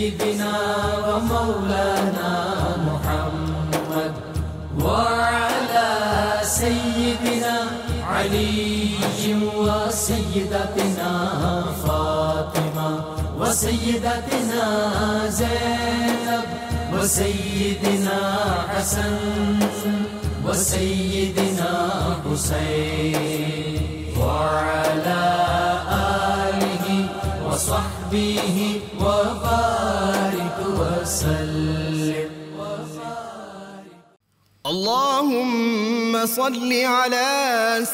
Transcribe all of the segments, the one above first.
سيدنا ومولانا محمد وعلى سيدنا علي وسيدتنا فاطمة وسيدتنا زينب وسيدنا حسن وسيدنا حسين وعلى آله وصحبه وبارك وسلم. اللهم صل على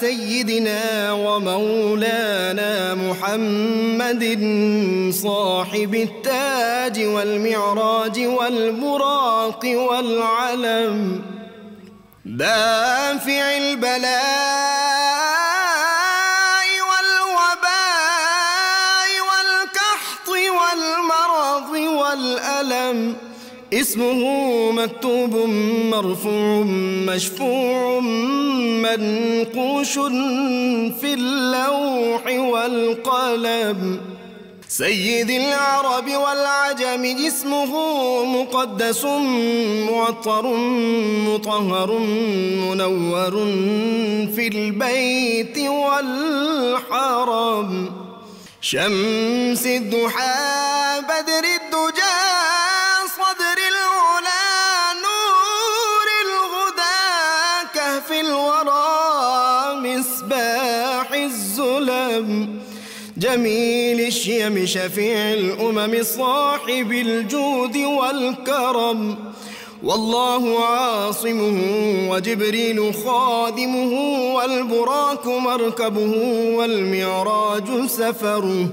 سيدنا ومولانا محمد صاحب التاج والمعراج والبراق والعلم دافع البلاء والوباء والقحط والمرض والألم اسمه مكتوب مرفوع مشفوع منقوش في اللوح والقلم سيد العرب والعجم اسمه مقدس معطر مطهر منور في البيت والحرم شمس الضحى بدر الدجى صدر العلا نور الهدى كهف الورى مصباح الظلم جميل الشيم شفيع الأمم صاحب الجود والكرم والله عاصمه وجبريل خادمه والبراك مركبه والمعراج سفره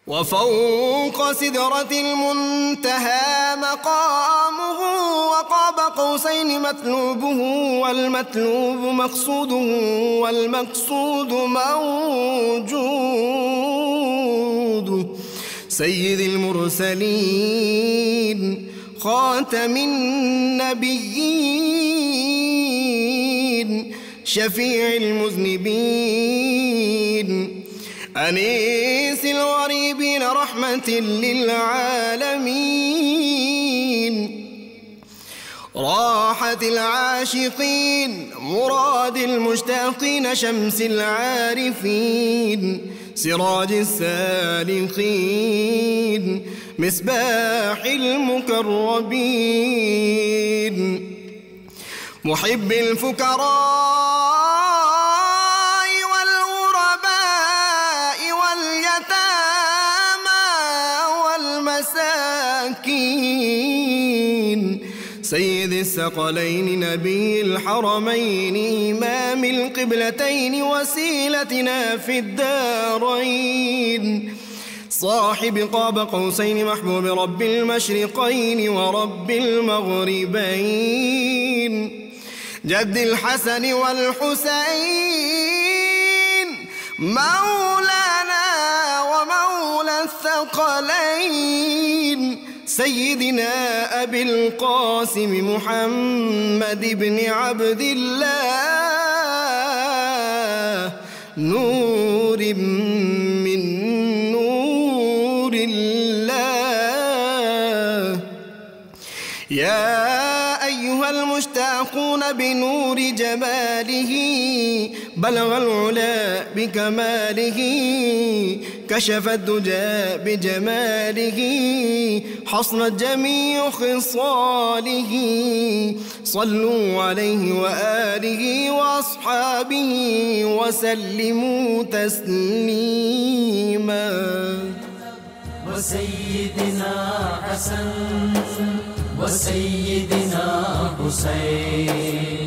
وفوق سدرة المنتهى مقامه وقاب قوسين مطلوبه والمطلوب مقصوده والمقصود موجود سيد المرسلين خاتم النبيين شفيع المذنبين أنيس الغريبين رحمة للعالمين راحة العاشقين مراد المشتاقين شمس العارفين سراج السالكين مصباح المقربين محب الفقراء سيد الثقلين نبي الحرمين إمام القبلتين وسيلتنا في الدارين صاحب قاب قوسين محبوب رب المشرقين ورب المغربين جد الحسن والحسين مولانا ومولى الثقلين سيدنا أبي القاسم محمد بن عبد الله نور من نور الله يا أيها المشتاقون بنور جماله بلغ العلا بكماله كشف الدجى بجماله حصنت جميع خصاله صلوا عليه وآله وأصحابه وسلموا تسليما وسيدنا حسن وسيدنا حسين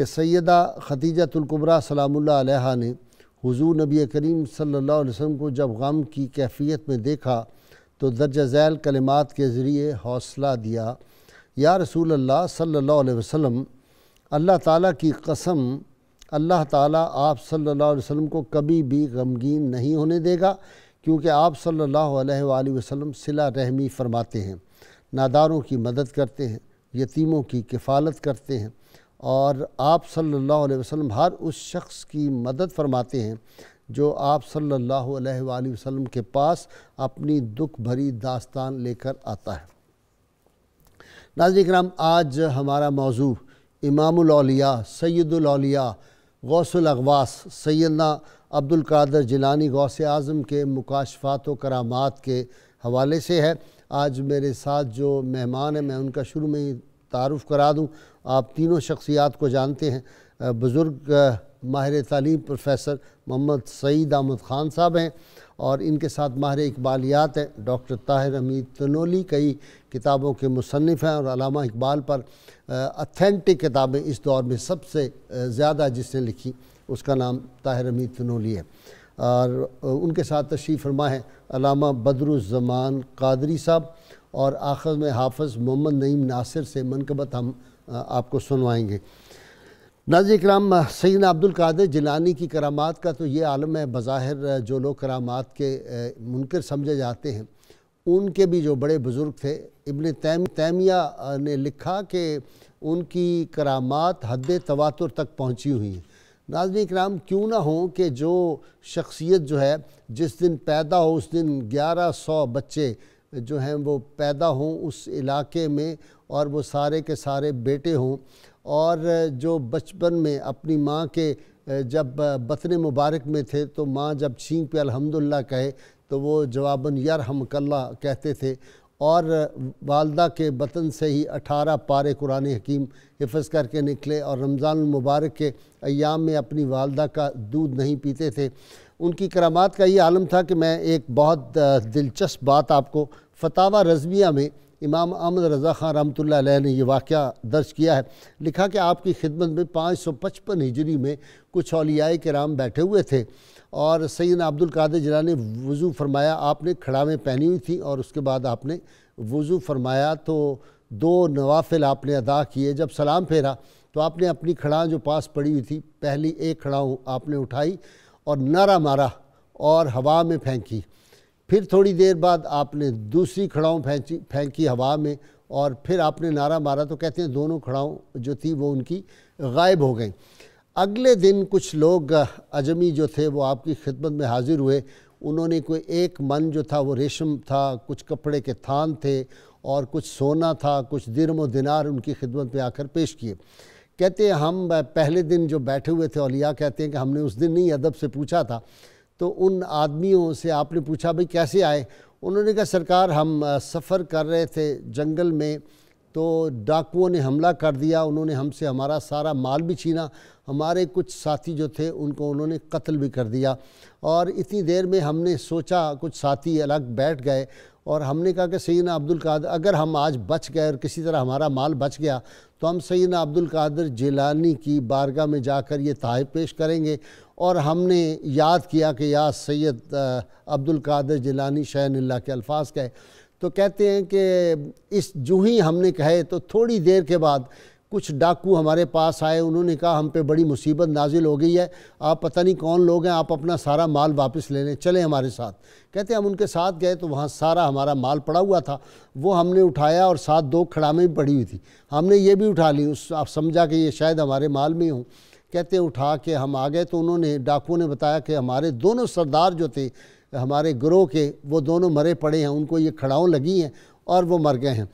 کہ سیدہ خدیجۃ الکبریٰ سلام اللہ علیہا نے حضور نبی کریم صلی اللہ علیہ وسلم کو جب غم کی کیفیت میں دیکھا تو درجہ ذیل کلمات کے ذریعے حوصلہ دیا، یا رسول اللہ صلی اللہ علیہ وسلم، اللہ تعالیٰ کی قسم، اللہ تعالیٰ آپ صلی اللہ علیہ وسلم کو کبھی بھی غمگین نہیں ہونے دے گا، کیونکہ آپ صلی اللہ علیہ وآلہ وسلم صلہ رحمی فرماتے ہیں، ناداروں کی مدد کرتے ہیں، یتیموں کی کفالت کرتے ہیں، اور آپ صلی اللہ علیہ وسلم ہر اس شخص کی مدد فرماتے ہیں جو آپ صلی اللہ علیہ وآلہ وسلم کے پاس اپنی دکھ بھری داستان لے کر آتا ہے۔ ناظرین کرام، آج ہمارا موضوع امام الاولیاء، سید الاولیاء، غوث الاغواث سیدنا عبد القادر جیلانی غوث اعظم کے مکاشفات و کرامات کے حوالے سے ہے۔ آج میرے ساتھ جو مہمان ہیں میں ان کا شروع میں ہی تعارف کرا دوں۔ آپ تینوں شخصیات کو جانتے ہیں۔ بزرگ ماہر تعلیم پروفیسر محمد سعید احمد خان صاحب ہیں، اور ان کے ساتھ ماہر اقبالیات ہیں ڈاکٹر طاہر حمید تنولی، کئی کتابوں کے مصنف ہیں، اور علامہ اقبال پر اتھینٹک کتابیں اس دور میں سب سے زیادہ جس نے لکھی اس کا نام طاہر حمید تنولی ہے۔ اور ان کے ساتھ تشریف فرما ہے علامہ بدر الزمان قادری صاحب، اور آخر میں حافظ محمد نعیم ناصر سے منقبت ہم آپ کو سنوائیں گے۔ ناظرین کرام، سیدنا عبد القادر جیلانی کی کرامات کا تو یہ عالم ہے، بظاہر جو لوگ کرامات کے منکر سمجھے جاتے ہیں ان کے بھی جو بڑے بزرگ تھے، ابن تیمیہ نے لکھا کہ ان کی کرامات حد تواتر تک پہنچی ہوئی ہیں۔ ناظرین کرام، کیوں نہ ہوں کہ جو شخصیت جو ہے جس دن پیدا ہو اس دن 1100 بچے جو ہیں وہ پیدا ہوں اس علاقے میں، اور وہ سارے کے سارے بیٹے ہوں، اور جو بچپن میں اپنی ماں کے جب بطن مبارک میں تھے تو ماں جب چھینک پہ الحمدللہ کہے تو وہ جواباً یرحمک اللہ کہتے تھے، اور والدہ کے بطن سے ہی 18 پارے قرآن حکیم حفظ کر کے نکلے، اور رمضان المبارک کے ایام میں اپنی والدہ کا دودھ نہیں پیتے تھے۔ ان کی کرامات کا یہ عالم تھا کہ میں ایک بہت دلچسپ بات آپ کو فتاویٰ رضویہ میں امام احمد رضا خان رحمۃ اللہ علیہ نے یہ واقعہ درج کیا ہے۔ لکھا کہ آپ کی خدمت میں 555 ہجری میں کچھ اولیاء کرام بیٹھے ہوئے تھے، اور سیدنا عبد القادر جیلانی نے وضو فرمایا، آپ نے کھڑامیں پہنی ہوئی تھی، اور اس کے بعد آپ نے وضو فرمایا تو 2 نوافل آپ نے ادا کیے۔ جب سلام پھیرا تو آپ نے اپنی کھڑاں جو پاس پڑی ہوئی تھی، پہلی ایک کھڑاں آپ نے اٹھائی اور نعرہ مارا اور ہوا میں پھینکی۔ پھر تھوڑی دیر بعد آپ نے دوسری کھڑاؤں پھینکی ہوا میں، اور پھر آپ نے نعرہ مارا تو کہتے ہیں دونوں کھڑاؤں جو تھی وہ ان کی غائب ہو گئیں۔ اگلے دن کچھ لوگ عجمی جو تھے وہ آپ کی خدمت میں حاضر ہوئے، انہوں نے کوئی ایک من جو تھا وہ ریشم تھا، کچھ کپڑے کے تھان تھے، اور کچھ سونا تھا، کچھ درم و دینار ان کی خدمت میں آ کر پیش کیے۔ کہتے ہیں ہم پہلے دن جو بیٹھے ہوئے تھے اولیاء کہتے ہیں کہ ہم نے اس دن نہیں ادب سے پوچھا تھا، تو ان آدمیوں سے آپ نے پوچھا بھئی کیسے آئے؟ انہوں نے کہا سرکار ہم سفر کر رہے تھے جنگل میں، تو ڈاکوؤں نے حملہ کر دیا، انہوں نے ہم سے ہمارا سارا مال بھی چھینا، ہمارے کچھ ساتھی جو تھے ان کو انہوں نے قتل بھی کر دیا، اور اتنی دیر میں ہم نے سوچا کچھ ساتھی الگ بیٹھ گئے، اور ہم نے کہا کہ سیدنا عبد القادر اگر ہم آج بچ گئے اور کسی طرح ہمارا مال بچ گیا تو ہم سیدنا عبد القادر جیلانی کی بارگاہ میں جا کر یہ تحائف پیش کریں گے، اور ہم نے یاد کیا کہ یا سید عبد القادر جیلانی شین اللہ کے الفاظ کہے، تو کہتے ہیں کہ اس جو ہی ہم نے کہے تو تھوڑی دیر کے بعد کچھ ڈاکو ہمارے پاس آئے، انہوں نے کہا ہم پہ بڑی مصیبت نازل ہو گئی ہے، آپ پتہ نہیں کون لوگ ہیں، آپ اپنا سارا مال واپس لے لیں، چلیں ہمارے ساتھ۔ کہتے ہیں ہم ان کے ساتھ گئے تو وہاں سارا ہمارا مال پڑا ہوا تھا، وہ ہم نے اٹھایا، اور ساتھ 2 کھڑامیں بھی پڑی ہوئی تھی، ہم نے یہ بھی اٹھا لی، آپ سمجھا کہ یہ شاید ہمارے مال میں ہوں۔ کہتے ہیں اٹھا کے ہم آ گئے تو انہوں نے ڈاکوؤں نے بتایا کہ ہمارے دونوں سردار جو تھے ہمارے گروہ کے وہ دونوں مرے پڑے ہیں، ان کو یہ کھڑاؤں لگی ہیں اور وہ مر گئے ہیں،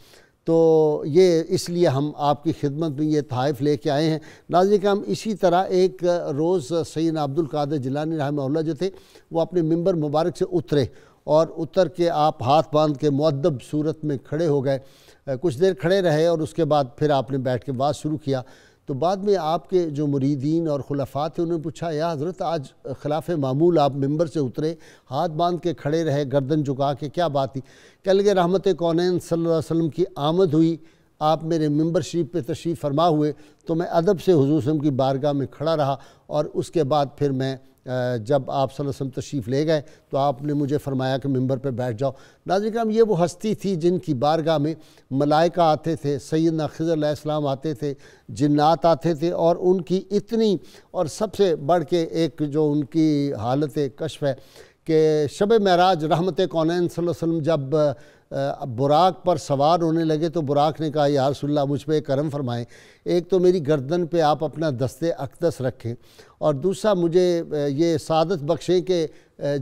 تو یہ اس لیے ہم آپ کی خدمت میں یہ تحائف لے کے آئے ہیں۔ ناظرین کرام، اسی طرح ایک روز سیدنا عبد القادر جیلانی رحمہ اللہ جو تھے وہ اپنے ممبر مبارک سے اترے، اور اتر کے آپ ہاتھ باندھ کے مؤدب صورت میں کھڑے ہو گئے، کچھ دیر کھڑے رہے، اور اس کے بعد پھر آپ نے بیٹھ کے بات شروع کیا۔ تو بعد میں آپ کے جو مریدین اور خلفاء تھے انہوں نے پوچھا یا حضرت آج خلاف معمول آپ ممبر سے اترے، ہاتھ باندھ کے کھڑے رہے، گردن جھکا کے، کیا بات تھی؟ کہنے لگے رحمت کونین صلی اللہ علیہ وسلم کی آمد ہوئی، آپ میرے ممبر شریف پہ تشریف فرما ہوئے تو میں ادب سے حضور صلی اللہ علیہ وسلم کی بارگاہ میں کھڑا رہا، اور اس کے بعد پھر میں جب آپ صلی اللہ علیہ وسلم تشریف لے گئے تو آپ نے مجھے فرمایا کہ ممبر پہ بیٹھ جاؤ۔ ناظرین کرام، یہ وہ ہستی تھی جن کی بارگاہ میں ملائکہ آتے تھے، سیدنا خضر علیہ السلام آتے تھے، جنات آتے تھے، اور ان کی اتنی، اور سب سے بڑھ کے ایک جو ان کی حالت کشف ہے کہ شب معراج رحمت کونین صلی اللہ علیہ وسلم جب براق پر سوار ہونے لگے تو براق نے کہا یا رسول اللہ مجھ پہ کرم فرمائیں، ایک تو میری گردن پہ آپ اپنا دست اقدس رکھیں، اور دوسرا مجھے یہ سعادت بخشیں کہ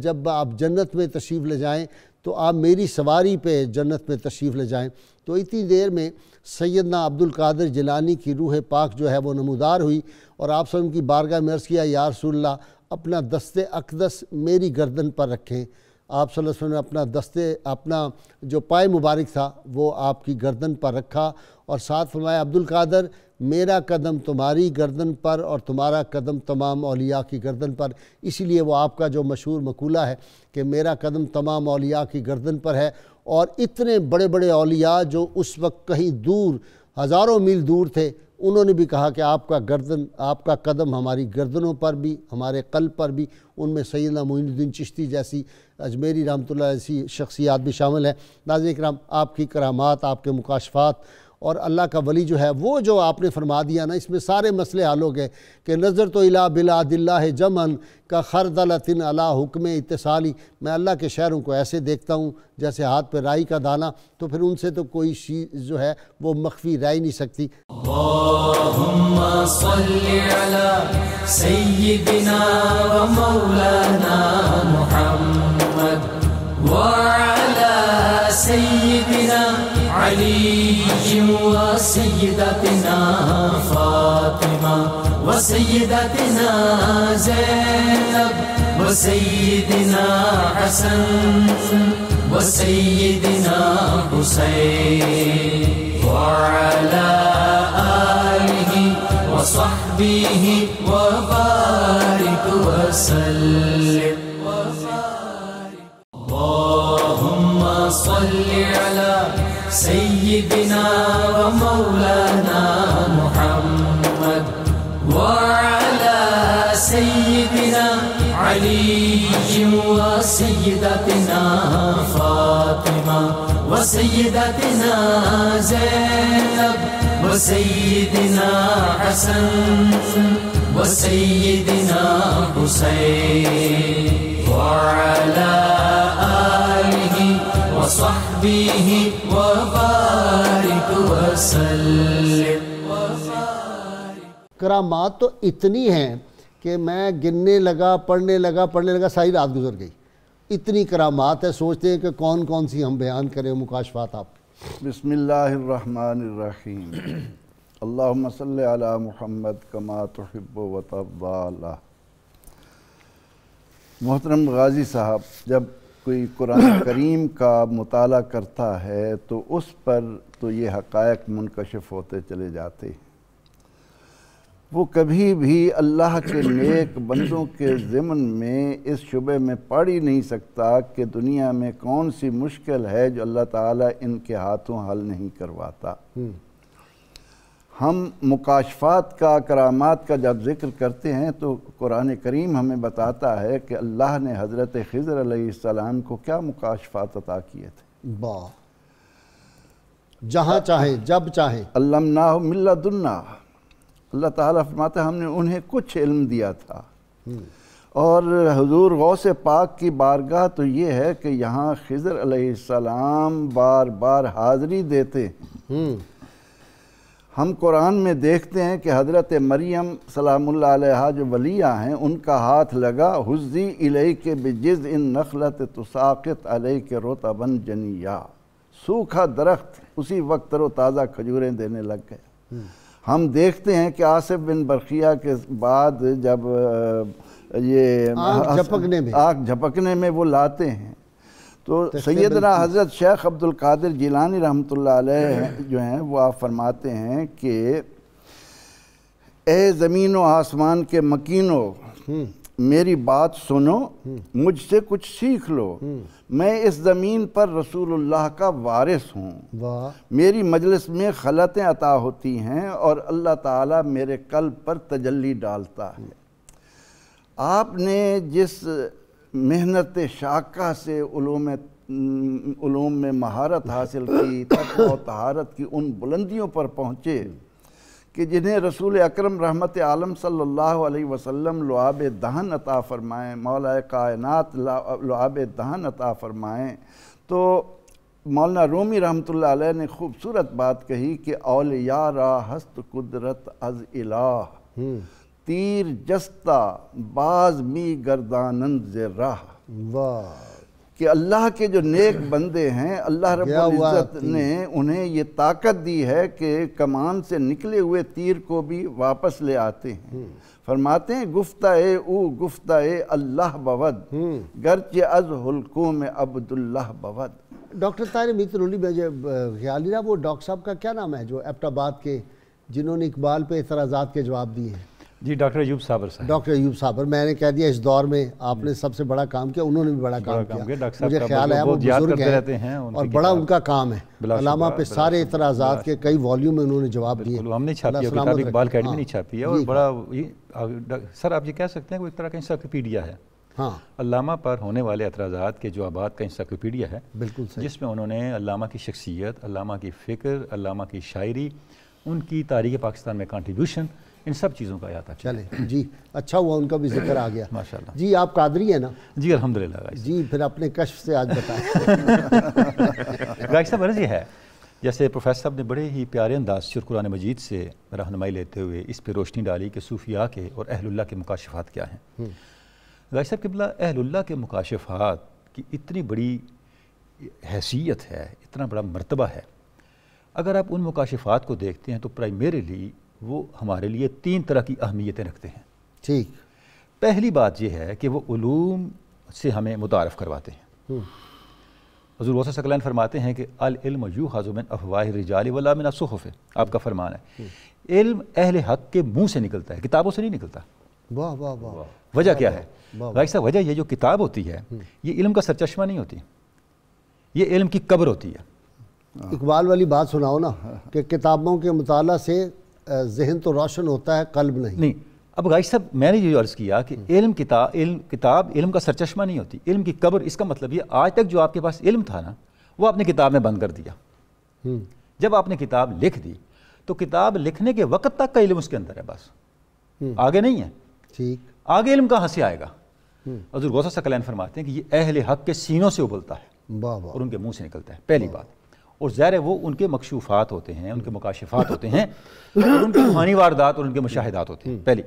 جب آپ جنت میں تشریف لے جائیں تو آپ میری سواری پہ جنت میں تشریف لے جائیں۔ تو اتنی دیر میں سیدنا عبد القادر جیلانی کی روح پاک جو ہے وہ نمودار ہوئی، اور آپ صلی اللہ علیہ وسلم کی بارگاہ میں عرض کیا یا رسول اللہ اپنا دست اقدس میری گردن پر رکھیں۔ آپ صلی اللہ علیہ وسلم نے اپنا جو پائے مبارک تھا وہ آپ کی گردن پر رکھا، اور ساتھ فرمایا عبد القادر میرا قدم تمہاری گردن پر اور تمہارا قدم تمام اولیاء کی گردن پر۔ اسی لیے وہ آپ کا جو مشہور مقولہ ہے کہ میرا قدم تمام اولیاء کی گردن پر ہے، اور اتنے بڑے بڑے اولیاء جو اس وقت کہیں دور ہزاروں میل دور تھے انہوں نے بھی کہا کہ آپ کا قدم ہماری گردنوں پر بھی، ہمارے قلب پر بھی۔ ان میں سیدنا معین الدین چشتی جیسی اجمیری رحمۃ اللہ ایسی شخصیات بھی شامل ہیں۔ ناظرین کرام، آپ کی کرامات، آپ کے مکاشفات، اور اللہ کا ولی جو ہے وہ جو آپ نے فرما دیا نا، اس میں سارے مسئلے حل ہو گئے کہ نظر تو الی بلاد اللہ جمن کا خردلۃ علی حکم اتصالی، میں اللہ کے شہروں کو ایسے دیکھتا ہوں جیسے ہاتھ پہ رائی کا دانہ، تو پھر ان سے تو کوئی چیز جو ہے وہ مخفی رہ ہی نہیں سکتی۔ اللہم صلی علی سیدنا و مولانا محمد وعلی سیدنا علی و سیدتنا فاطمہ و سیدتنا زینب و سیدنا حسن و سیدنا حسین وعلی آلہ و صحبہ و بارک وسلم۔ اللہم صلی علی سیدنا و مولانا محمد وعلی سیدنا علی و سیدتنا فاطمہ و سیدتنا زینب و سیدنا حسن و سیدنا حسین وعلی آلہ و صحبہ و بارک وسلم۔ کرامات تو اتنی ہیں کہ میں گننے لگا، پڑھنے لگا، ساری رات گزر گئی۔ اتنی کرامات ہے، سوچتے ہیں کہ کون کون سی ہم بیان کریں مکاشفات آپ۔ بسم اللہ الرحمن الرحیم، اللہم صلی علی محمد کما تحب و ترضی۔ محترم غازی صاحب، جب کوئی قرآن کریم کا مطالعہ کرتا ہے تو اس پر تو یہ حقائق منکشف ہوتے چلے جاتے ہیں۔ وہ کبھی بھی اللہ کے نیک بندوں کے ضمن میں اس شبے میں پڑھ ہی نہیں سکتا کہ دنیا میں کون سی مشکل ہے جو اللہ تعالیٰ ان کے ہاتھوں حل نہیں کرواتا۔ ہم مکاشفات کا، کرامات کا جب ذکر کرتے ہیں تو قرآن کریم ہمیں بتاتا ہے کہ اللہ نے حضرت خضر علیہ السلام کو کیا مکاشفات عطا کیے تھے۔ واہ، جہاں چاہیں، جب چاہیں۔ علمناہ من لدنا، اللہ تعالیٰ فرماتا ہے ہم نے انہیں کچھ علم دیا تھا۔ اور حضور غوث پاک کی بارگاہ تو یہ ہے کہ یہاں خضر علیہ السلام بار بار حاضری دیتے ہیں۔ ہم قرآن میں دیکھتے ہیں کہ حضرت مریم سلام اللہ علیہا جو ولیہ ہیں، ان کا ہاتھ لگا حزی الیک بجذع النخلۃ تساقط علیک رطبا جنیا، سوکھا درخت اسی وقت تر و تازہ کھجوریں دینے لگ گئے۔ ہم دیکھتے ہیں کہ آصف بن برقیہ کے بعد جب یہ آگ جھپکنے میں وہ لاتے ہیں تو سیدنا حضرت شیخ عبد القادر جیلانی رحمۃ اللہ علیہ جو ہیں وہ آپ فرماتے ہیں کہ اے زمین و آسمان کے مکینوں، میری بات سنو، مجھ سے کچھ سیکھ لو، میں اس زمین پر رسول اللہ کا وارث ہوں، واہ، میری مجلس میں خلطیں عطا ہوتی ہیں اور اللہ تعالیٰ میرے قلب پر تجلی ڈالتا ہے۔ آپ نے جس محنت شاقہ سے علوم میں مہارت حاصل کی، تقویٰ و طہارت کی ان بلندیوں پر پہنچے کہ جنہیں رسول اکرم رحمت عالم صلی اللہ علیہ وسلم لعاب دہن عطا فرمائیں، مولا کائنات لعاب دہن عطا فرمائیں، تو مولانا رومی رحمۃ اللہ علیہ نے خوبصورت بات کہی کہ اولیاء را ہست قدرت از الہ، تیر جستا باز می گردانند ز راہ، واہ، کہ اللہ کے جو نیک بندے ہیں اللہ رب العزت نے انہیں یہ طاقت دی ہے کہ کمان سے نکلے ہوئے تیر کو بھی واپس لے آتے ہیں۔ فرماتے ہیں گفتہ او گفتہ اللہ بود، گرچہ از حلقوم عبداللہ بود۔ ڈاکٹر طاہر امید رولی، مجھے خیال نہیں رہا وہ ڈاکٹر صاحب کا کیا نام ہے جو ایبٹ آباد کے، جنہوں نے اقبال پہ اعتراضات کے جواب دیے ہیں؟ جی ڈاکٹر ایوب صابر صاحب۔ ڈاکٹر ایوب صابر، میں نے کہہ دیا اس دور میں آپ نے سب سے بڑا کام کیا، انہوں نے بھی بڑا کام کیا، مجھے خیال ہے وہ بزرگ ہیں اور بڑا ان کا کام ہے، علامہ پہ سارے اعتراضات کے کئی والیوم میں انہوں نے جواب دیے۔ ہم نے چھاپی ہے کتاب، اقبال اکیڈمی نے چھاپی ہے، اور بڑا سر آپ یہ کہہ سکتے ہیں وہ ایک طرح کا انسائکلوپیڈیا ہے، ہاں، علامہ پر ہونے والے اعتراضات کے جوابات کا انسائکلوپیڈیا ہے، بالکل صحیح، جس میں انہوں نے علامہ کی شخصیت، علامہ کی فکر، علامہ کی شاعری، ان کی تاریخ پاکستان میں کنٹریبیوشن، ان سب چیزوں کا احاطہ کیا۔ چلیں جی، اچھا ہوا ان کا بھی ذکر آ گیا ماشاءاللہ۔ جی آپ قادری ہیں نا؟ جی الحمدللہ گائز۔ جی پھر اپنے کشف سے آج بتائیں۔ گائز صاحب عرض یہ ہے، جیسے پروفیسر صاحب نے بڑے ہی پیارے انداز سے قرآن مجید سے رہنمائی لیتے ہوئے اس پہ روشنی ڈالی کہ صوفیاء کے اور اہل اللہ کے مکاشفات کیا ہیں۔ گائز صاحب قبلہ، اہل اللہ کے مکاشفات کی اتنی بڑی حیثیت ہے، اتنا بڑا مرتبہ ہے، اگر آپ ان مکاشفات کو دیکھتے ہیں تو پرائمیرلی وہ ہمارے لیے 3 طرح کی اہمیتیں رکھتے ہیں۔ ٹھیک، پہلی بات یہ ہے کہ وہ علوم سے ہمیں متعارف کرواتے ہیں۔ حضور غوث ثقلین فرماتے ہیں کہ العلم یوحظ من افواہ الرجال ولا من الصحف، آپ کا فرمان ہے علم اہل حق کے منہ سے نکلتا ہے، کتابوں سے نہیں نکلتا۔ واہ واہ واہ، وجہ کیا ہے بھائی صاحب؟ وجہ یہ جو کتاب ہوتی ہے یہ علم کا سرچشمہ نہیں ہوتی، یہ علم کی قبر ہوتی ہے۔ اقبال والی بات سناؤ نا کہ کتابوں کے مطالعہ سے ذہن تو روشن ہوتا ہے، قلب نہیں۔ اب غائب صاحب میں نے یہ عرض کیا کہ کتاب علم کا سرچشمہ نہیں ہوتی، علم کی قبر۔ اس کا مطلب یہ آج تک جو آپ کے پاس علم تھا نا وہ آپ نے کتاب میں بند کر دیا۔ جب آپ نے کتاب لکھ دی تو کتاب لکھنے کے وقت تک کا علم اس کے اندر ہے، بس آگے نہیں ہے۔ ٹھیک، آگے علم کہاں سے آئے گا؟ حضور غوث ثقلین فرماتے ہیں کہ یہ اہل حق کے سینوں سے ابلتا ہے واہ واہ، اور ان کے منہ سے نکلتا ہے، پہلی بات۔ اور ظاہر ہے وہ ان کے مکشوفات ہوتے ہیں، ان کے مکاشفات ہوتے ہیں، اور ان کی روحانی واردات اور ان کے مشاہدات ہوتے ہیں، پہلی۔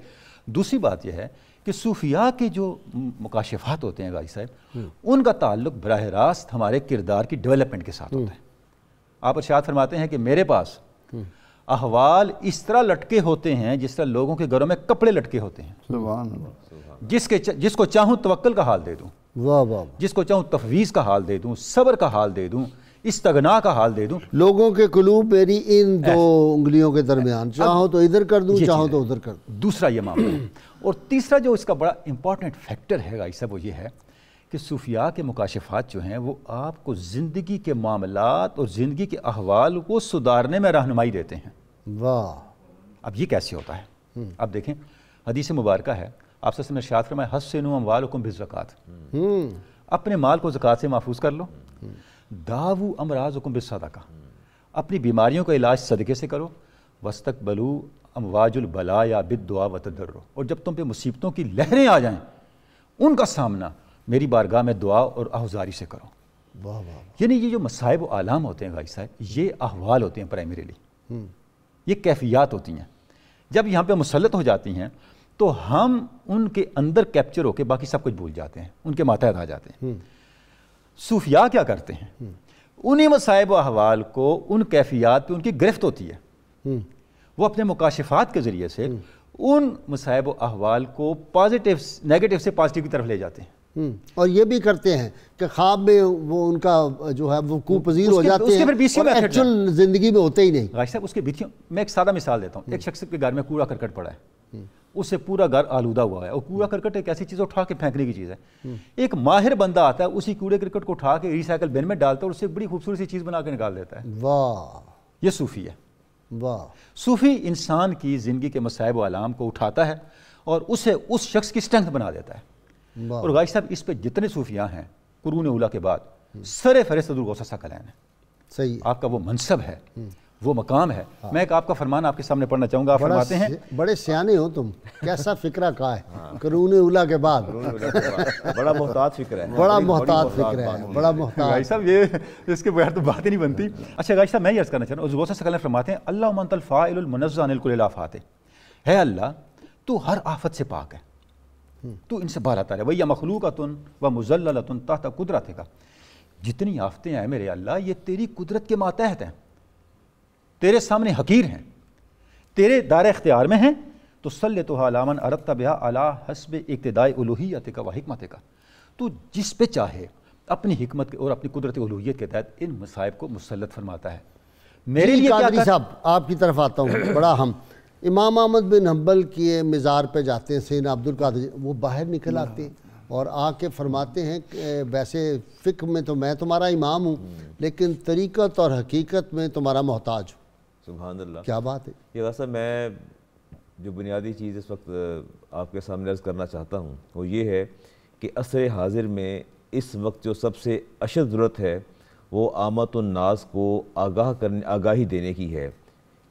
دوسری بات یہ ہے کہ صوفیاء کے جو مکاشفات ہوتے ہیں غازی صاحب، ان کا تعلق براہ راست ہمارے کردار کی ڈیولپمنٹ کے ساتھ ہوتا ہے۔ آپ ارشاد فرماتے ہیں کہ میرے پاس احوال اس طرح لٹکے ہوتے ہیں جس طرح لوگوں کے گھروں میں کپڑے لٹکے ہوتے ہیں، سبحان اللہ، جس کو چاہوں توکل کا حال دے دوں، واہ واہ، جس کو چاہوں تفویض کا حال دے دوں، صبر کا حال دے دوں، استغنا کا حال دے دوں۔ لوگوں کے قلوب میری ان 2 انگلیوں کے درمیان، چاہو تو ادھر کر دوں، چاہو تو ادھر کر دوں۔ دوسرا یہ معاملہ ہے۔ اور تیسرا جو اس کا بڑا امپورٹنٹ فیکٹر ہے غازی صاحب وہ یہ ہے کہ صوفیاء کے مکاشفات جو ہیں وہ آپ کو زندگی کے معاملات اور زندگی کے احوال کو سدھارنے میں رہنمائی دیتے ہیں۔ واہ، اب یہ کیسے ہوتا ہے؟ اب دیکھیں حدیث مبارکہ ہے، آپ صلی اللہ علیہ وسلم نے ارشاد فرمایا حسنوا اموالکم بالزکوٰۃ، اپنے مال کو زکوٰۃ سے محفوظ کر لو۔ داؤ امراضکم بالصدقہ، اپنی بیماریوں کا علاج صدقے سے کرو۔ واستقبلوا امواج البلایا بالدعاء والتضرع، اور جب تم پہ مصیبتوں کی لہریں آ جائیں ان کا سامنا میری بارگاہ میں دعا اور آہوزاری سے کرو۔ واہ واہ، یعنی یہ جو مصائب و آلام ہوتے ہیں غازی صاحب، یہ احوال ہوتے ہیں پرائمریلی، یہ کیفیات ہوتی ہیں۔ جب یہاں پہ مسلط ہو جاتی ہیں تو ہم ان کے اندر کیپچر ہو کے باقی سب کچھ بھول جاتے ہیں، ان کے ماتحت آ جاتے ہیں۔ صوفیاء کیا کرتے ہیں؟ انہی مصائب و احوال کو، ان کیفیات پہ ان کی گرفت ہوتی ہے، وہ اپنے مکاشفات کے ذریعے سے ان مصائب و احوال کو نیگیٹو سے پازیٹیو کی طرف لے جاتے ہیں۔ اور یہ بھی کرتے ہیں کہ خواب میں وہ ان کا جو ہے وقوع پذیر ہو جاتے ہیں اور ایکچول زندگی میں ہوتے ہی نہیں۔ غازی صاحب اس کے بیتیوں میں ایک سادہ مثال دیتا ہوں۔ ایک شخص کے گھر میں کوڑا کرکٹ پڑا ہے، اسے پورا گھر آلودہ ہوا ہے. اور کوڑا کرکٹ ایک ایسی چیز اٹھا کے پھینکنے کی چیز ہے. ایک ماہر بندہ آتا ہے اسی کوڑے کرکٹ کو اٹھا کے ریسائیکل بن میں ڈالتا ہے اور اسے بڑی خوبصورت سی چیز بنا کے نکال دیتا ہے. واہ یہ صوفی ہے. واہ. صوفی انسان کی زندگی کے مصائب و آلام کو اٹھاتا ہے اور اسے اس شخص کی اسٹرینتھ بنا دیتا ہے. اور غازی صاحب اس پہ جتنے صوفیاء ہیں قرون اولیٰ کے بعد سر فہرست حضور غوث ثقلین ہے. صحیح. آپ کا وہ منصب ہے, وہ مقام ہے. میں ایک آپ کا فرمان آپ کے سامنے پڑھنا چاہوں گا. آپ فرماتے ہیں بڑے سیانے ہو تم, کیسا فکرہ کہا ہے قرون اولیٰ کے بعد. بڑا محتاط فکر ہے, بڑا محتاط فکر ہے, بڑا محتاط. غازی صاحب یہ اس کے بغیر تو بات ہی نہیں بنتی. اچھا غازی صاحب میں یہ عرض کرنا چاہ رہا ہوں, حضور غوث ثقلین فرماتے ہیں اللہم انت الفاعل المنزہ عن کل الآفات. ہے اللہ تو ہر آفت سے پاک ہے, تو ان سے بالا تر ہے. وَيَا مَخْلُوقَةٌ وَمُزَلَّلَةٌ تَحْتَ قُدْرَتِكَ. جتنی آفتیں ہیں میرے اللہ یہ تیری قدرت کے ماتحت ہیں, تیرے سامنے حقیر ہیں, تیرے دار اختیار میں ہیں. تو سلطھا علی من اردت بها علی حسب اقتداء الوہیتک و حکمتک. تو جس پہ چاہے اپنی حکمت اور اپنی قدرت الوہیت کے تحت ان مصائب کو مسلط فرماتا ہے. میرے لیے کیا قادری صاحب آپ کی طرف آتا ہوں. بڑا ہم امام احمد بن حنبل کے مزار پہ جاتے ہیں, سیدنا عبد القادر, وہ باہر نکل آتے ہیں اور آ کے فرماتے ہیں کہ ویسے فقہ میں تو میں تمہارا امام ہوں لیکن طریقت اور حقیقت میں تمہارا محتاج ہوں. سبحان اللہ. کیا بات ہے. یہ ویسا میں جو بنیادی چیز اس وقت آپ کے سامنے عرض کرنا چاہتا ہوں وہ یہ ہے کہ عصر حاضر میں اس وقت جو سب سے اشد ضرورت ہے وہ عامت الناس کو آگاہی دینے کی ہے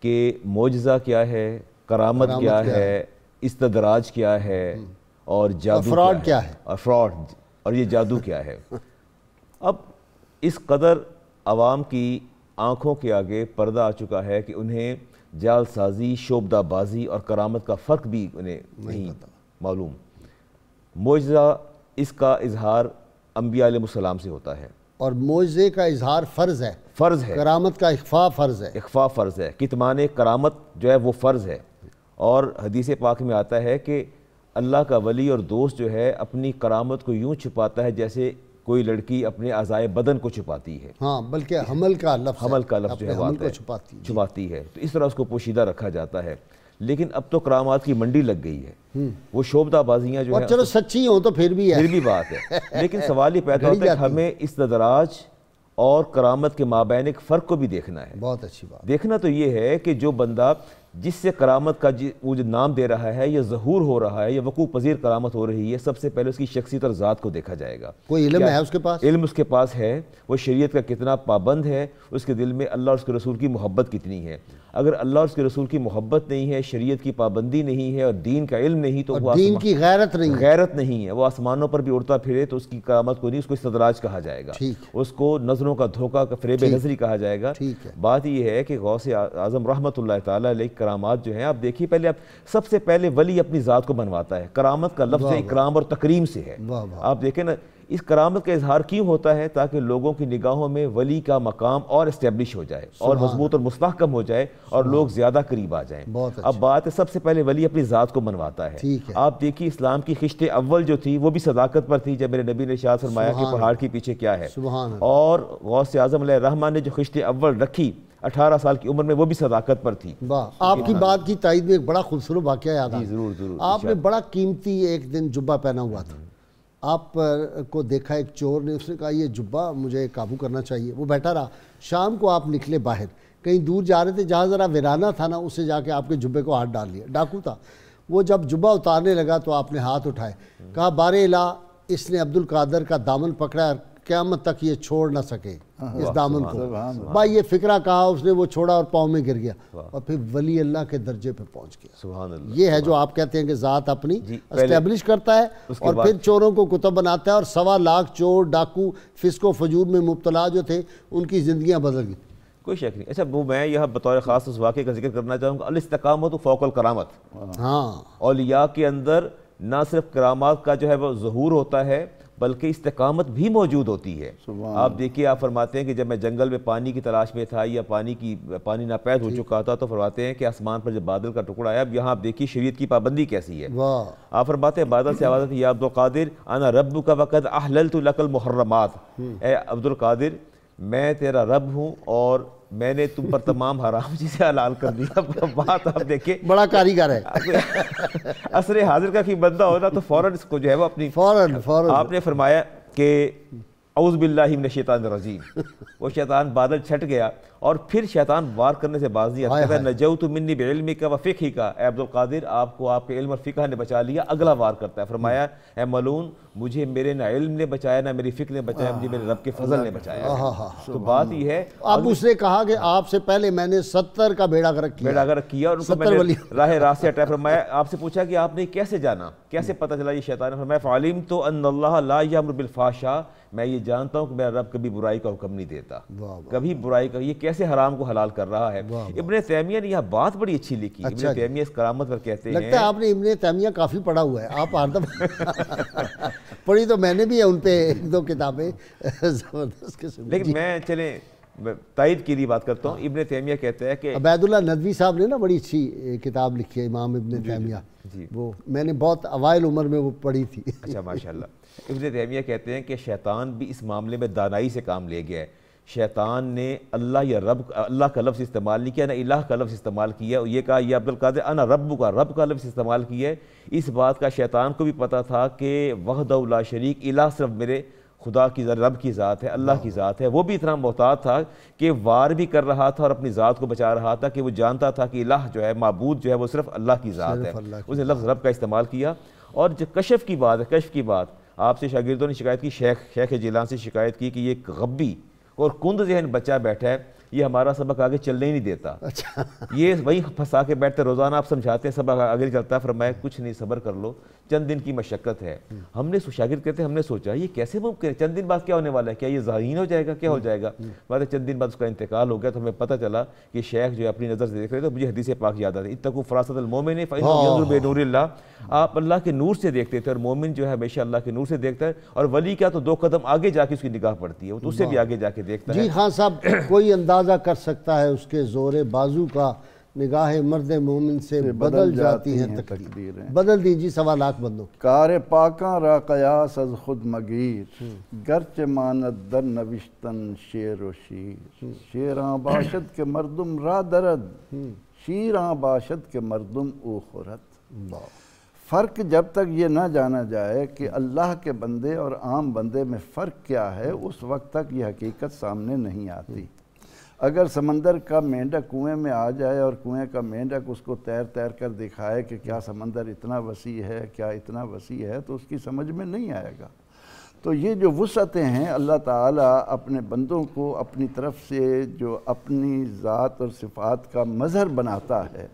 کہ معجزہ کیا ہے, کرامت کیا ہے, استدراج کیا ہے اور جادو فراڈ کیا ہے, اور فراڈ اور یہ جادو کیا ہے. اب اس قدر عوام کی آنکھوں کے آگے پردہ آ چکا ہے کہ انہیں جال سازی, شعبدہ بازی اور کرامت کا فرق بھی انہیں نہیں معلوم. معجزہ اس کا اظہار انبیاء علیہ السلام سے ہوتا ہے اور معجزے کا اظہار فرض ہے. فرض ہے. کرامت کا اخفاء فرض ہے. اخفاء فرض ہے. کتمان کرامت جو ہے وہ فرض ہے. اور حدیث پاک میں آتا ہے کہ اللہ کا ولی اور دوست جو ہے اپنی کرامت کو یوں چھپاتا ہے جیسے کوئی لڑکی اپنے اعضائے بدن کو چھپاتی ہے. ہاں بلکہ حمل کا لفظ جو ہے چھپاتی ہے, تو اس طرح اس کو پوشیدہ رکھا جاتا ہے. لیکن اب تو کرامات کی منڈی لگ گئی ہے. وہ شعبدہ بازیاں جو ہے چلو سچی ہوں تو پھر بھی بات ہے. لیکن سوال یہ پیدا ہوتا ہے کہ ہمیں استدراج اور کرامت کے مابین ایک فرق کو بھی دیکھنا ہے. بہت اچھی بات. دیکھنا تو یہ ہے کہ جو بندہ جس سے کرامت کا وہ جو نام دے رہا ہے یا ظہور ہو رہا ہے یا وقوع پذیر کرامت ہو رہی ہے, سب سے پہلے اس کی شخصیت اور ذات کو دیکھا جائے گا. کوئی علم ہے اس کے پاس؟ علم اس کے پاس ہے, وہ شریعت کا کتنا پابند ہے, اس کے دل میں اللہ اور اس کے رسول کی محبت کتنی ہے. اگر اللہ اور اس کے رسول کی محبت نہیں ہے, شریعت کی پابندی نہیں ہے اور دین کا علم نہیں, تو وہ دین کی غیرت نہیں ہے, وہ آسمانوں پر بھی اڑتا پھرے تو اس کی کرامت کو نہیں, اس کو استدراج کہا جائے گا, اس کو نظروں کا دھوکہ, فریب نظری کہا جائے گا. بات یہ ہے کہ غوث اعظم رحمۃ اللہ تعالیٰ علیہ کرامات جو ہیں, آپ دیکھیے پہلے آپ سب سے پہلے ولی اپنی ذات کو بنواتا ہے. کرامت کا لفظ اکرام اور تکریم سے ہے. آپ دیکھیں نا اس کرامت کا اظہار کیوں ہوتا ہے, تاکہ لوگوں کی نگاہوں میں ولی کا مقام اور اسٹیبلش ہو جائے اور مضبوط اور مستحکم ہو جائے اور لوگ زیادہ قریب آ جائیں. اب بات ہے سب سے پہلے ولی اپنی ذات کو بنواتا ہے. آپ دیکھیے اسلام کی خشت اول جو تھی وہ بھی صداقت پر تھی, جب میرے نبی نے ارشاد فرمایا کہ پہاڑ کے پیچھے کیا ہے, اور غوث اعظم علیہ الرحمہ نے جو خشت اول رکھی 18 سال کی عمر میں, وہ بھی صداقت پر تھی. آپ کی بات کی تائید میں ایک بڑا خوبصورت واقعہ یاد آیا. ضرور. آپ نے بڑا قیمتی ایک دن جبہ پہنا ہوا تھا, آپ کو دیکھا ایک چور نے, اس نے کہا یہ جبہ مجھے قابو کرنا چاہیے. وہ بیٹھا رہا. شام کو آپ نکلے باہر, کہیں دور جا رہے تھے, جہاں ذرا ویرانہ تھا نا, اسے جا کے آپ کے جبے کو ہاتھ ڈال لیا. ڈاکو تھا وہ. جب جبہ اتارنے لگا تو آپ نے ہاتھ اٹھائے, کہا بار الہ اس نے عبد القادر کا دامن پکڑا, قیامت تک یہ چھوڑ نہ سکے اس دامن کو. بھائی یہ فکرہ کہا, اس نے وہ چھوڑا اور پاؤں میں گر گیا اور پھر ولی اللہ کے درجے پہ پہنچ گیا. سبحان اللہ. یہ ہے جو آپ کہتے ہیں کہ ذات اپنی اسٹیبلش کرتا ہے اور پھر چوروں کو کتب بناتا ہے, اور 1.25 لاکھ چور ڈاکو فسق و فجور میں مبتلا جو تھے ان کی زندگیاں بدل گئی. کوئی شک نہیں. اچھا وہ میں یہاں بطور خاص اس واقعے کا ذکر کرنا چاہوں گا, الاستقامت فوق الکرامت. ہاں, اولیاء کے اندر نہ صرف کرامات کا جو ہے وہ ظہور ہوتا ہے بلکہ استقامت بھی موجود ہوتی ہے. آپ دیکھیے, آپ فرماتے ہیں کہ جب میں جنگل میں پانی کی تلاش میں تھا یا پانی ناپید ہو چکا تھا, تو فرماتے ہیں کہ آسمان پر جب بادل کا ٹکڑا آیا, اب یہاں آپ دیکھیے شریعت کی پابندی کیسی ہے. آپ فرماتے ہیں بادل سے آواز آتی ہے, یا عبد القادر انا ربک وقد احللت لک المحرمات. اے عبد القادر میں تیرا رب ہوں اور میں نے تم پر تمام حرام چیزیں حلال کر دیا. بات آپ دیکھیں, بڑا کاریگر ہے. عصر حاضر کا کوئی بندہ ہونا تو فوراً اس کو جو ہے وہ اپنی فوراً آپ نے فرمایا کہ اعوذ باللہ من الشیطان الرجیم, وہ شیطان بادل چھٹ گیا اور پھر شیطان وار کرنے سے باز نہیں آتا. نجوت منی بعلمک و فقہک, اے عبد القادر آپ کو آپ کے علم اور فقہ نے بچا لیا. اگلا وار کرتا ہے, فرمایا اے ملعون مجھے میرے نہ علم نے بچایا نہ میری فقہ نے بچایا, مجھے میرے رب کے فضل نے بچایا. تو بات یہ ہے, اب اس نے کہا کہ آپ سے پہلے میں نے 70 کا بیڑا غرق کیا اور ان کو میں نے راہ راست سے ہٹایا. فرمایا آپ سے پوچھا کہ آپ نے کیسے جانا, کیسے پتہ چلا یہ شیطان ہے؟ فرمایا فعلمت ان اللہ لا یامر بالفحشاء, میں یہ جانتا ہوں کہ میرا رب کبھی برائی کا حکم نہیں دیتا, کبھی برائی کا. یہ کیسے حرام کو حلال کر رہا ہے. ابن تیمیہ نے یہ بات بڑی اچھی لکھی. ابن تیمیہ اس کرامت پر کہتے ہیں, لگتا ہے آپ نے ابن تیمیہ کافی پڑھا ہوا ہے. آپ ہر دفعہ پڑھی تو میں نے بھی ہے ان پہ 1-2 کتابیں زبردست قسم. لیکن میں چلیں تائید کے لیے بات کرتا ہوں. ابن تیمیہ کہتا ہے کہ عبید اللہ ندوی صاحب نے نا بڑی اچھی کتاب لکھی ہے امام ابن تیمیہ, وہ میں نے بہت اوائل عمر میں وہ پڑھی تھی. اچھا ماشاءاللہ. ابن تیمیہ کہتے ہیں کہ شیطان بھی اس معاملے میں دانائی سے کام لے گیا ہے. شیطان نے اللہ یا رب, اللہ کا لفظ استعمال نہیں کیا, نہ الہ کا لفظ استعمال کیا. یہ کہا یہ عبد القادر انا رب کا لفظ استعمال کیا ہے. اس بات کا شیطان کو بھی پتا تھا کہ وحدہ لا شریک, الہ صرف میرے خدا کی رب کی ذات ہے, اللہ کی ذات ہے. وہ بھی اتنا محتاط تھا کہ وار بھی کر رہا تھا اور اپنی ذات کو بچا رہا تھا, کہ وہ جانتا تھا کہ الہ جو ہے, معبود جو ہے, وہ صرف اللہ کی ذات ہے. اس نے لفظ رب کا استعمال کیا. اور جو کشف کی بات ہے, کشف کی بات آپ سے شاگردوں نے شکایت کی, شیخ جیلان سے شکایت کی کہ یہ ایک غبی اور کند ذہن بچہ بیٹھا ہے, یہ ہمارا سبق آگے چلنے ہی نہیں دیتا. یہ وہی پھنسا کے بیٹھتے, روزانہ آپ سمجھاتے ہیں سبق آگے چلتا ہے. فرمایا کچھ نہیں, صبر کر لو, چند دن کی مشقت ہے. ہم نے شاگرد کہتے ہیں ہم نے سوچا یہ کیسے ممکن ہے, چند دن بعد کیا ہونے والا ہے, کیا یہ ذہین ہو جائے گا, کیا ہو جائے گا. بعد چند دن بعد اس کا انتقال ہو گیا تو ہمیں پتہ چلا کہ شیخ جو ہے اپنی نظر سے دیکھ رہے تھے. مجھے حدیث پاک یاد آتی, اتقوا فراست المومن فانه ينظر بنور اللہ. آپ اللہ کے نور سے دیکھتے تھے, اور مومن جو ہے ہمیشہ اللہ کے نور سے دیکھتا ہے. اور ولی کیا تو 2 قدم آگے جا کے اس کی نگاہ پڑتی ہے, وہ تو اس سے بھی آگے جا کے دیکھتا ہے. جی خان صاحب, کوئی اندازہ کر سکتا ہے اس کے زور بازو کا, نگاہ مرد مومن سے بدل جاتی ہیں تقدیریں. بدل دیجی 1.25 لاکھ بندوں. کار پاکاں را قیاس از خود مگیر, گرچہ ماند در نوشتن شیر و شیر. شیراں باشد کے مردم را درد, شیراں باشد کے مردم او خورت. فرق جب تک یہ نہ جانا جائے کہ اللہ کے بندے اور عام بندے میں فرق کیا ہے, اس وقت تک یہ حقیقت سامنے نہیں آتی. اگر سمندر کا مینڈک کنویں میں آ جائے اور کنویں کا مینڈک اس کو تیر کر دکھائے کہ کیا سمندر اتنا وسیع ہے, کیا اتنا وسیع ہے, تو اس کی سمجھ میں نہیں آئے گا. تو یہ جو وسعتیں ہیں اللہ تعالیٰ اپنے بندوں کو اپنی طرف سے جو اپنی ذات اور صفات کا مظہر بناتا ہے,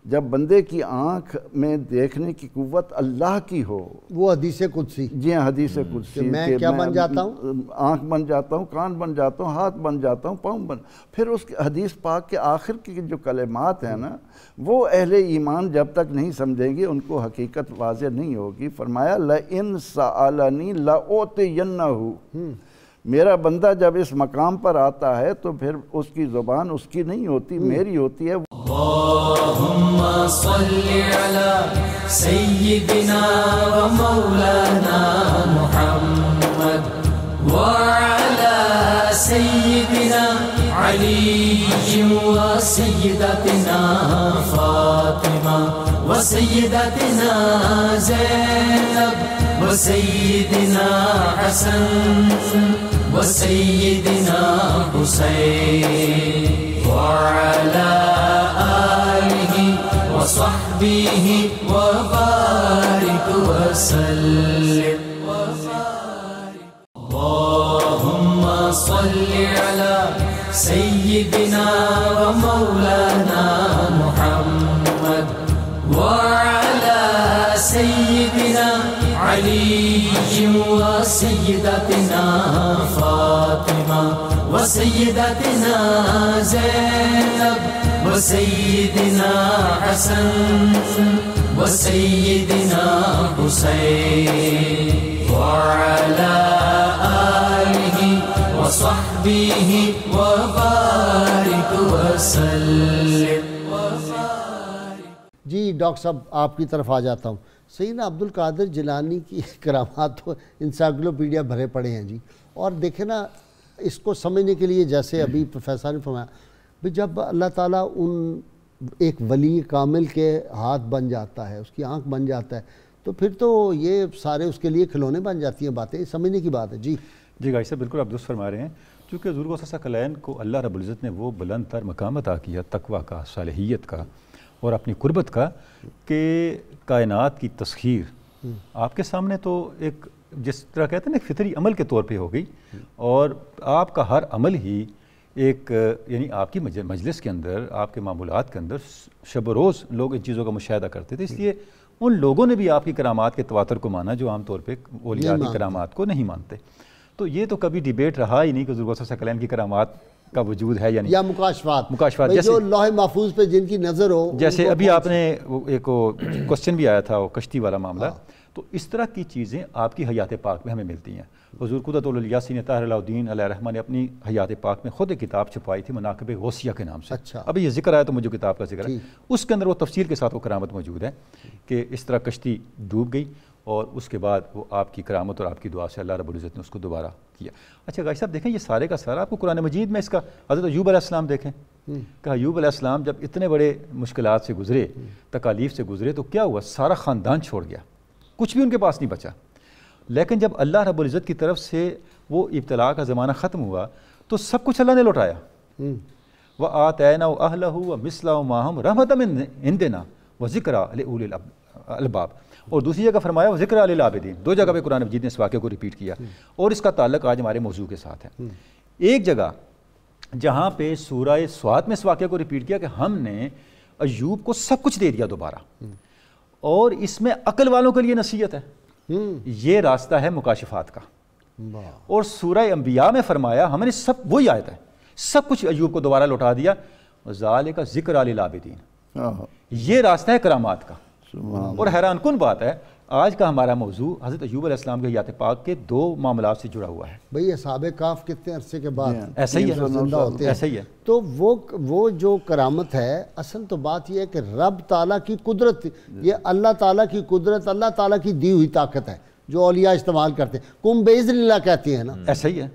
جب بندے کی آنکھ میں دیکھنے کی قوت اللہ کی ہو, وہ حدیث قدسی. جی ہاں, حدیث قدسی, میں کیا بن جاتا ہوں, آنکھ بن جاتا ہوں, کان بن جاتا ہوں, ہاتھ بن جاتا ہوں, پاؤں پھر اس حدیث پاک کے آخر کی جو کلمات ہیں نا, وہ اہل ایمان جب تک نہیں سمجھیں گے ان کو حقیقت واضح نہیں ہوگی. فرمایا لَإِن سَأَلَنِي لَأُعْطِيَنَّهُ. میرا بندہ جب اس مقام پر آتا ہے تو پھر اس کی زبان اس کی نہیں ہوتی, میری ہوتی ہے. اللہم صلی علی سیدنا و مولانا محمد وعلی سیدنا علی و سیدتنا فاطمہ و سیدتنا زینب و سیدنا حسن و سیدنا حسین وعلی آلہ وصحبہ وبارک وسلم. اللہم صلی علی سیدنا و مولانا محمد وعلی سیدنا علی و سیدتنا فاطمہ و سیدتنا زینب و سیدنا حسن و سیدنا حسین وعلی آلہ وصحبہ وبارک وسلم. جی ڈاکٹر صاحب آپ کی طرف آ جاتا ہوں. سیدنا عبد القادر جیلانی کی کرامات تو انسائکلوپیڈیا بھرے پڑے ہیں جی. اور دیکھیں نا, اس کو سمجھنے کے لیے جیسے ابھی پروفیسر نے فرمایا بھی جب اللہ تعالیٰ ان ایک ولی کامل کے ہاتھ بن جاتا ہے، اس کی آنکھ بن جاتا ہے، تو پھر تو یہ سارے اس کے لیے کھلونے بن جاتی ہیں باتیں، سمجھنے کی بات ہے۔ جی گائی صاحب بالکل آپ درست فرما رہے ہیں، چونکہ حضور غوث ثقلین کو اللہ رب العزت نے وہ بلند تر مقام عطا کیا تقویٰ کا، صالحیت کا اور اپنی قربت کا، کہ کائنات کی تسخیر آپ کے سامنے تو ایک جس طرح کہتے ہیں نا فطری عمل کے طور پہ ہو گئی، اور آپ کا ہر عمل ہی ایک یعنی آپ کی مجلس کے اندر، آپ کے معمولات کے اندر شب و روز لوگ ان چیزوں کا مشاہدہ کرتے تھے، اس لیے ان لوگوں نے بھی آپ کی کرامات کے تواتر کو مانا جو عام طور پہ اولیاء کی کرامات کو نہیں مانتے۔ تو یہ تو کبھی ڈیبیٹ رہا ہی نہیں کہ حضور غوث ثقلین کی کرامات کا وجود ہے یا نہیں، یا مکاشفات جیسے جو لوح محفوظ پہ جن کی نظر ہو، جیسے ابھی آپ نے ایک کوسچن بھی آیا تھا وہ کشتی والا معاملہ، تو اس طرح کی چیزیں آپ کی حیات پاک میں ہمیں ملتی ہیں۔ حضور قدرۃ الاولیاء سید طاہر علاء الدین علیہ الرحمہ نے اپنی حیات پاک میں خود ایک کتاب چھپائی تھی مناقب غوثیہ کے نام سے۔ اچھا، ابھی یہ ذکر آیا تو مجھے کتاب کا ذکر ہے، اس کے اندر وہ تفصیل کے ساتھ وہ کرامت موجود ہے کہ اس طرح کشتی ڈوب گئی اور اس کے بعد وہ آپ کی کرامت اور آپ کی دعا سے اللہ رب العزت نے اس کو دوبارہ کیا۔ اچھا غازی صاحب دیکھیں یہ سارے کا سارا آپ کو قرآن مجید میں اس کا حضرت ایوب علیہ السلام دیکھیں کہ ایوب علیہ السلام جب اتنے بڑے مشکلات سے گزرے، تکالیف سے گزرے، تو کیا ہوا، سارا خاندان چھوڑ گیا، کچھ بھی ان کے پاس نہیں بچا، لیکن جب اللہ رب العزت کی طرف سے وہ ابتلا کا زمانہ ختم ہوا تو سب کچھ اللہ نے لوٹایا۔ وَآتَيْنَاهُ أَهْلَهُ وَمِثْلَهُ مَعَهُمْ رَحْمَةً مِّنْ عِندِنَا وَذِكْرَىٰ لِأُولِي الْأَلْبَابِ، اور دوسری جگہ فرمایا وَذِكْرَىٰ لِلْعَابِدِينَ، دو جگہ پہ قرآن مجید نے اس واقعے کو ریپیٹ کیا، اور اس کا تعلق آج ہمارے موضوع کے ساتھ ہے۔ ایک جگہ جہاں پہ سورہ سواد میں اس واقعے کو ریپیٹ کیا کہ ہم نے ایوب کو سب کچھ دے دیا دوبارہ، اور اس میں عقل والوں کے لیے نصیحت ہے، یہ راستہ ہے مکاشفات کا۔ اور سورہ انبیاء میں فرمایا ہم نے سب وہی آیت ہے، سب کچھ ایوب کو دوبارہ لوٹا دیا، ذالک ذکر للعابدین، یہ راستہ ہے کرامات کا۔ اور حیران کن بات ہے آج کا ہمارا موضوع حضرت ایوب علیہ السلام کے حیات پاک کے دو معاملات سے جڑا ہوا ہے۔ بھئی اصحاب کاف کتنے عرصے کے بعد ایسا ہی ہے، زندہ ہوتے ہیں، ایسا ہی ہے۔ تو وہ جو کرامت ہے، اصل تو بات یہ ہے کہ رب تعالیٰ کی قدرت، یہ اللہ تعالیٰ کی قدرت، اللہ تعالیٰ کی دی ہوئی طاقت ہے جو اولیاء استعمال کرتے ہیں۔ کم بِإِذْنِ اللہ کہتے ہیں نا، ایسا ہی ہے،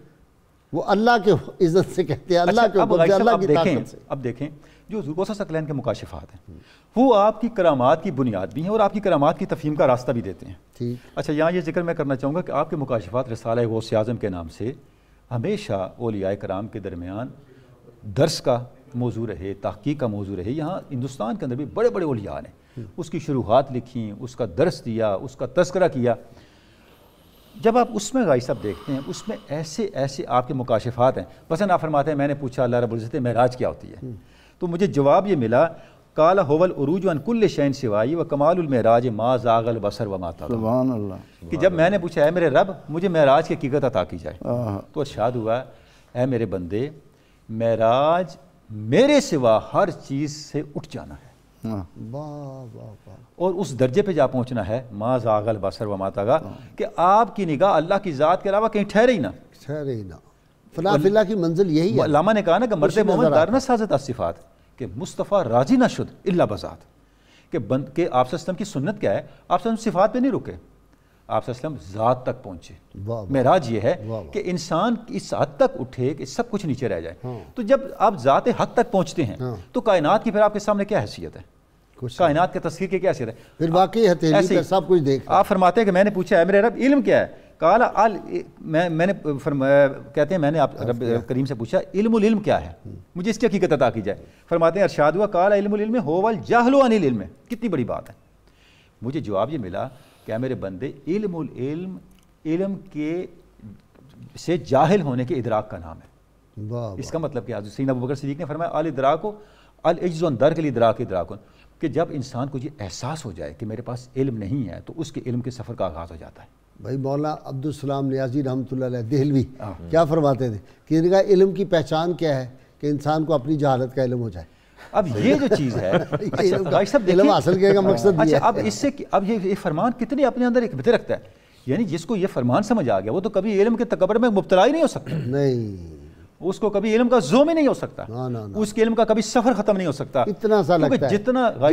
وہ اللہ کے عزت سے کہتے ہیں، اللہ کے حکم سے، اللہ کی طاقت سے۔ اب دیکھیں جو حضور غوث ثقلین کے مکاشفات ہیں وہ آپ کی کرامات کی بنیاد بھی ہیں اور آپ کی کرامات کی تفہیم کا راستہ بھی دیتے ہیں۔ اچھا یہاں یہ ذکر میں کرنا چاہوں گا کہ آپ کے مکاشفات رسالہ غوث اعظم کے نام سے ہمیشہ اولیاء کرام کے درمیان درس کا موضوع رہے، تحقیق کا موضوع رہے۔ یہاں ہندوستان کے اندر بھی بڑے بڑے اولیاء نے اس کی شروحات لکھیں، اس کا درس دیا، اس کا تذکرہ کیا۔ جب آپ اس میں غازی صاحب دیکھتے ہیں اس میں ایسے ایسے آپ کے مکاشفات ہیں، مثلا آپ فرماتے ہیں میں نے پوچھا اللہ رب العزت معراج کیا ہوتی ہے، تو مجھے جواب یہ ملا قال هو العروج عن كل شيء سوائی وکمال المعراج ما زاغ البصر وما طغى۔ سبحان اللہ، کہ جب میں نے پوچھا اے میرے رب مجھے معراج کی حقیقت عطا کی جائے، تو ارشاد ہوا اے میرے بندے معراج میرے سوا ہر چیز سے اٹھ جانا ہے، اور اس درجے پہ جا پہنچنا ہے ما زاغ البصر وما طغى کہ آپ کی نگاہ اللہ کی ذات کے علاوہ کہیں ٹھہرے ہی نہ، فلاں فی اللہ کی منزل یہی ہے۔ علامہ نے کہا نا کہ مرد مومن دار نہ سازت الصفات، کہ مصطفیٰ راضی نہ شد الا بذات، کہ آپ صلی اللہ علیہ وسلم کی سنت کیا ہے، آپ صلی اللہ علیہ وسلم صفات پہ نہیں رکے، آپ صلی اللہ علیہ وسلم ذات تک پہنچے۔ معراج یہ ہے کہ انسان اس حد تک اٹھے کہ سب کچھ نیچے رہ جائے۔ تو جب آپ ذات حق تک پہنچتے ہیں تو کائنات کی پھر آپ کے سامنے کیا حیثیت ہے، کائنات کے تصویر کی کیا حیثیت ہے، پھر واقعی ہتھیلی پہ سب کچھ دیکھ۔ آپ فرماتے ہیں کہ میں نے پوچھا ہے میرے رب علم کیا ہے، کہا میں نے کہتے ہیں میں نے آپ رب کریم سے پوچھا علم العلم کیا ہے، مجھے اس کی حقیقت عطا کی جائے۔ فرماتے ہیں ارشاد ہوا قال علم العلم هو الجهل عن العلم، کتنی بڑی بات ہے۔ مجھے جواب یہ ملا کہ اے میرے بندے علم العلم علم کے سے جاہل ہونے کے ادراک کا نام ہے۔ اس کا مطلب کہ حضرت سیدنا ابوبکر صدیق نے فرمایا الادراک العجز عن درک الادراک ادراک، کہ جب انسان کو یہ احساس ہو جائے کہ میرے پاس علم نہیں ہے تو اس کے علم کے سفر کا آغاز ہو جاتا ہے۔ بھائی مولانا عبدالسلام نیازی رحمۃ اللہ علیہ دہلوی کیا فرماتے تھے کہ ان کا علم کی پہچان کیا ہے کہ انسان کو اپنی جہالت کا علم ہو جائے۔ اب یہ جو چیز ہے علم حاصل کرنے کا مقصد یہ ہے۔ اب اس سے اب یہ فرمان کتنی اپنے اندر ایک بتے رکھتا ہے، یعنی جس کو یہ فرمان سمجھ آ گیا وہ تو کبھی علم کے تکبر میں مبتلا ہی نہیں ہو سکتا، نہیں اس کو کبھی علم کا زوم ہی نہیں ہو سکتا، اس کے علم کا کبھی سفر ختم نہیں ہو سکتا۔ اتنا سا لگتا ہے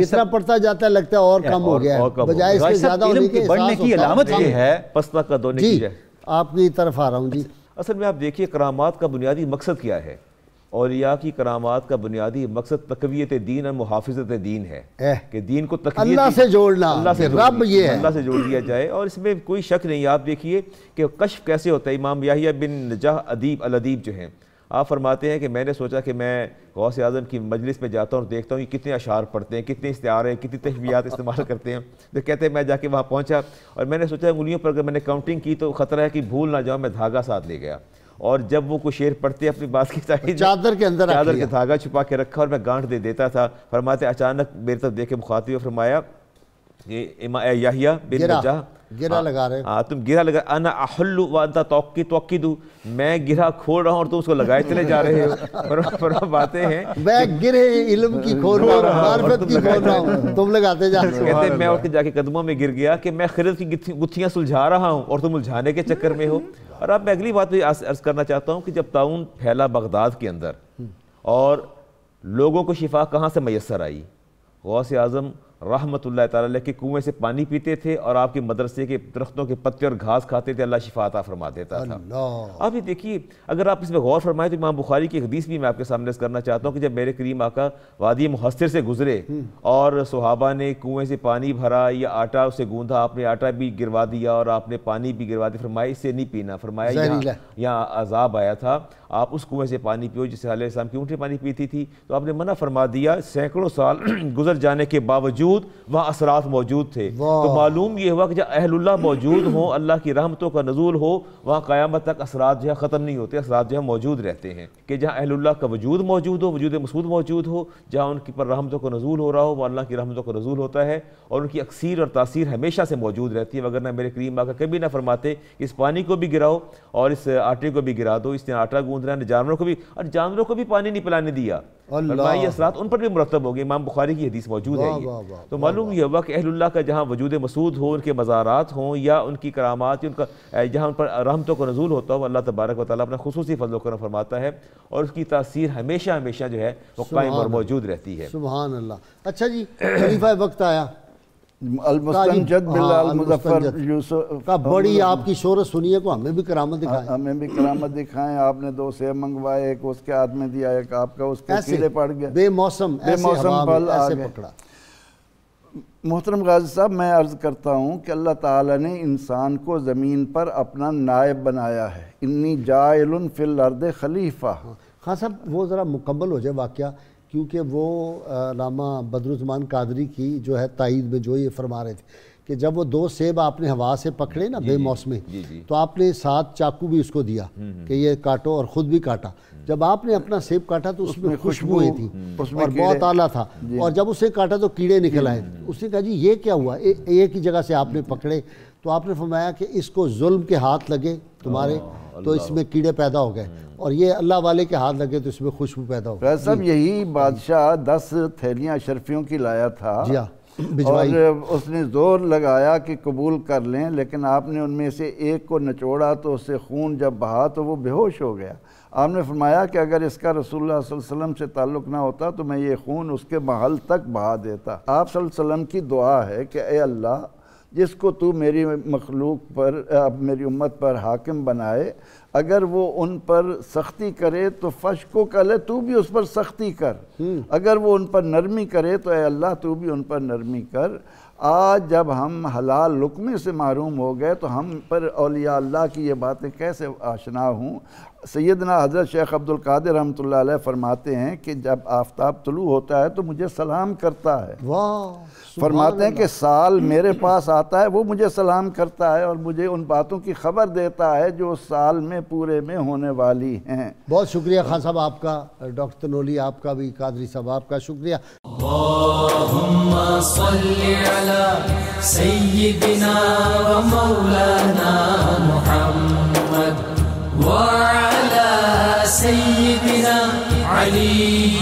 جتنا پڑھتا جاتا ہے لگتا ہے اور کم ہو گیا ہے، بجائے اس کے زیادہ ہونے کے بڑھنے کی علامت یہ ہے پستا کا دونے کی جائے۔ آپ کی طرف آ رہا ہوں جی، اصل میں آپ دیکھیے کرامات کا بنیادی مقصد کیا ہے؟ اولیاء کی کرامات کا بنیادی مقصد تقویت دین اور محافظت دین ہے کہ دین کو اللہ سے جوڑنا، رب یہ ہے، اللہ سے جوڑ دیا جائے. اور اس میں کوئی شک نہیں. آپ دیکھیے کہ کشف کیسے ہوتا ہے. امام یحییٰ بن نجاح الادیب جو ہیں، آپ فرماتے ہیں کہ میں نے سوچا کہ میں غوث اعظم کی مجلس میں جاتا ہوں اور دیکھتا ہوں کہ کتنے اشعار پڑھتے ہیں، کتنے استعارے، کتنی تشبیہات استعمال کرتے ہیں. تو کہتے ہیں میں جا کے وہاں پہنچا اور میں نے سوچا انگلیوں پر اگر میں نے کاؤنٹنگ کی تو خطرہ ہے کہ بھول نہ جاؤں، میں دھاگا ساتھ لے گیا. اور جب وہ کوئی شعر پڑھتے اپنی بات کی چادر کے اندر چادر کے دھاگا چھپا کے رکھا اور میں گانٹھ دے دیتا تھا. فرماتے اچانک میرے طرف دیکھ کے مخاطب ہوئے فرمایا کہ یحییٰ بن نجاح گرہ لگا رہے ہاں تم گرہ لگا، انا احل وانت توقد، میں گرہ کھول رہا ہوں اور تم اس کو لگائے چلے جا رہے ہو. فرماتے ہیں میں گرہ علم کی کھول رہا ہوں، معرفت کی کھول رہا ہوں، تم لگاتے جا رہے ہو. کہتے ہیں میں اٹھ کے جا کے قدموں میں گر گیا کہ میں خرد کی گتھیاں سلجھا رہا ہوں اور تم الجھانے کے چکر میں ہو. اور اب میں اگلی بات بھی عرض کرنا چاہتا ہوں کہ جب طاعون پھیلا بغداد کے اندر اور لوگوں کو شفا کہاں سے میسر آئی؟ غوث اعظم رحمۃ اللہ تعالیٰ علیہ کے کنویں سے پانی پیتے تھے اور آپ کے مدرسے کے درختوں کے پتے اور گھاس کھاتے تھے، اللہ شفا عطا فرما دیتا تھا. اب یہ دیکھیے اگر آپ اس میں غور فرمائیں تو امام بخاری کی حدیث بھی میں آپ کے سامنے کرنا چاہتا ہوں کہ جب میرے کریم آقا وادی محسر سے گزرے اور صحابہ نے کنویں سے پانی بھرا یا آٹا اسے گوندھا، آپ نے آٹا بھی گروا دیا اور آپ نے پانی بھی گروا دیا، فرمایا اس سے نہیں پینا. فرمایا یہاں عذاب آیا تھا، آپ اس کنویں سے پانی پیو جس سے علیہ السلام کی اونٹیں پانی پیتی تھی. تو آپ نے منع فرما دیا. سینکڑوں سال گزر جانے کے باوجود وہاں اثرات موجود تھے. تو معلوم یہ ہوا کہ جب اہل اللہ موجود ہوں، اللہ کی رحمتوں کا نزول ہو، وہاں قیامت تک اثرات جو ہے ختم نہیں ہوتے، اثرات جو ہے موجود رہتے ہیں. کہ جہاں اہل اللہ کا وجود موجود ہو، وجود مسعود موجود ہو، جہاں ان کی پر رحمتوں کا نزول ہو رہا ہو، وہ اللہ کی رحمتوں کا نزول ہوتا ہے اور ان کی اکثیر اور تاثیر ہمیشہ سے موجود رہتی ہے. وگرنہ میرے کریم آقا کبھی نہ فرماتے کہ اس پانی کو بھی گراؤ اور اس آٹے کو بھی گرا دو. اس نے آٹا گوندھ رہا ہے، جانوروں کو بھی، اور جانوروں کو بھی پانی نہیں پلانے دیا. یہ اثرات ان پر بھی مرتب ہو گئے. امام بخاری کی حدیث موجود ہے یہ. تو معلوم یہ ہوا کہ اہل اللہ کا جہاں وجود مسعود ہو، ان کے مزارات ہوں یا ان کی کرامات، ان کا جہاں ان پر رحمتوں کا نزول ہوتا ہو، اللہ تبارک و تعالیٰ اپنا خصوصی فضل و کرم فرماتا ہے اور اس کی تاثیر ہمیشہ ہمیشہ جو ہے وہ قائم اور موجود رہتی ہے. سبحان اللہ. اچھا جی، خلیفہ وقت آیا المستنجد بلال مظفر یوسف کا بڑی آپ کی شہرت سنیے کو ہمیں بھی کرامت دکھائیں. ہمیں بھی کرامت دکھائیں. آپ نے 2 سیب منگوائے، ایک اس کے ہاتھ میں دیا، ایک آپ کا، اس کے کیڑے پڑ گئے، بے موسم پھل آ گئے. محترم غازی صاحب، میں عرض کرتا ہوں کہ اللہ تعالیٰ نے انسان کو زمین پر اپنا نائب بنایا ہے. انی جاعل فی الارض خلیفہ. خان صاحب وہ ذرا مکمل ہو جائے واقعہ، کیونکہ وہ علامہ بدرالزمان قادری کی جو ہے تائید میں جو یہ فرما رہے تھے کہ جب وہ 2 سیب آپ نے ہوا سے پکڑے نا بے موسمی، تو آپ نے ساتھ چاقو بھی اس کو دیا کہ یہ کاٹو اور خود بھی کاٹا. جب آپ نے اپنا سیب کاٹا تو اس میں خوشبو ہوئی تھی اور بہت اعلیٰ تھا، اور جب اسے کاٹا تو کیڑے نکل آئے. اس نے کہا جی یہ کیا ہوا؟ ایک ہی جگہ سے آپ نے پکڑے. تو آپ نے فرمایا کہ اس کو ظلم کے ہاتھ لگے تمہارے تو اس میں کیڑے پیدا ہو گئے، اور یہ اللہ والے کے ہاتھ لگے تو اس میں خوشبو پیدا ہو گئی. صاحب یہی بادشاہ 10 تھیلیاں اشرفیوں کی لایا تھا اور اس نے زور لگایا کہ قبول کر لیں، لیکن آپ نے ان میں سے ایک کو نچوڑا تو اس سے خون جب بہا تو وہ بے ہوش ہو گیا. آپ نے فرمایا کہ اگر اس کا رسول اللہ صلی اللہ علیہ وسلم سے تعلق نہ ہوتا تو میں یہ خون اس کے محل تک بہا دیتا. آپ صلی اللہ علیہ وسلم کی دعا ہے کہ اے اللہ، جس کو تو میری مخلوق پر، میری امت پر حاکم بنائے، اگر وہ ان پر سختی کرے تو فشکو کلے، تو بھی اس پر سختی کر. اگر وہ ان پر نرمی کرے تو اے اللہ تو بھی ان پر نرمی کر. آج جب ہم حلال لقمے سے محروم ہو گئے تو ہم پر اولیاء اللہ کی یہ باتیں کیسے آشنا ہوں. سیدنا حضرت شیخ عبد القادر رحمۃ اللہ علیہ فرماتے ہیں کہ جب آفتاب طلوع ہوتا ہے تو مجھے سلام کرتا ہے. فرماتے ہیں کہ سال میرے پاس آتا ہے، وہ مجھے سلام کرتا ہے اور مجھے ان باتوں کی خبر دیتا ہے جو اس سال میں پورے میں ہونے والی ہیں. بہت شکریہ خان صاحب آپ کا، ڈاکٹر تنولی آپ کا بھی، قادری صاحب آپ کا شکریہ. اللہم صلی علی سیدنا و مولانا محمد وعلى سيدنا علي